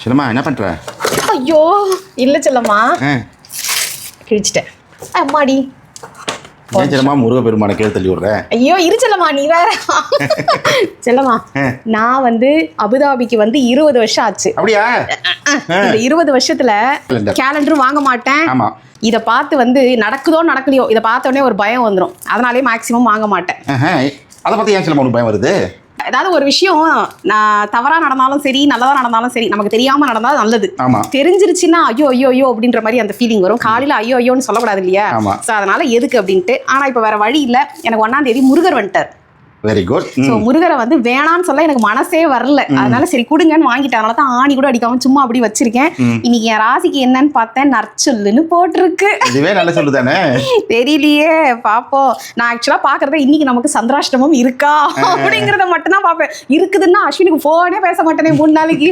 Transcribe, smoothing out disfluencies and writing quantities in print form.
செல்லம்மா என்ன பண்ற? ஐயோ இல்ல செல்லம்மா, ஆ. கிழிச்சிட்டேன். அம்மாடி. ஏன் செல்லம்மா முருக பெருமானை கீழே தள்ளி விடுற? ஐயோ இரு செல்லம்மா, நீ வேற. செல்லம்மா, நான் வந்து அபுதாபிக்கு வந்து 20 வருஷம் ஆச்சு. அப்படியா? இந்த 20 வருஷத்துல கேலண்டரும் வாங்க மாட்டேன். ஆமா. இதை பார்த்து வந்து நடக்குதோ நடக்கலையோ, இதை பார்த்த உடனே ஒரு பயம் வந்துடும். அதனாலே மேக்சிமம் வாங்க மாட்டேன். அதை பத்தி ஏன் செல்லம்மா உனக்கு பயம் வருது? ஏதாவது ஒரு விஷயம் நான் தவறா நடந்தாலும் சரி, நல்லதா நடந்தாலும் சரி, நமக்கு தெரியாம நடந்தா நல்லது. ஆமா. தெரிஞ்சிருச்சுன்னா ஐயோ ஐயோ ஐயோ அப்படின்ற மாதிரி அந்த ஃபீலிங் வரும். காலையில ஐயோ ஐயோன்னு சொல்லக்கூடாது இல்லையா? ஆமா. ஸோ அதனால எதுக்கு அப்படின்ட்டு. ஆனா இப்போ வேற வழி இல்லை. எனக்கு 1ஆம் தேதி முருகர் வந்துட்டார். Very good. ஸோ முருகரை வந்து வேணான்னு சொல்ல எனக்கு மனசே வரல. அதனால சரி கொடுங்கன்னு வாங்கிட்டேன். அதனால தான் ஆணி கூட அடிக்காம சும்மா அப்படி வச்சிருக்கேன். இன்னைக்கு என் ராசிக்கு என்னன்னு பார்த்தேன், நற்சொல்லுன்னு போட்டிருக்கு. இதுவே நல்ல சொல்லுதானே? தெரியலையே, பாப்போம். நான் ஆக்சுவலா பாக்குறத இன்னைக்கு நமக்கு சந்திராஷ்டமம் இருக்கா அப்படிங்கறத மட்டும் தான் பாப்பேன். இருக்குதுன்னா அஸ்வினுக்கு போனே பேச மாட்டேனே 3 நாளைக்கு.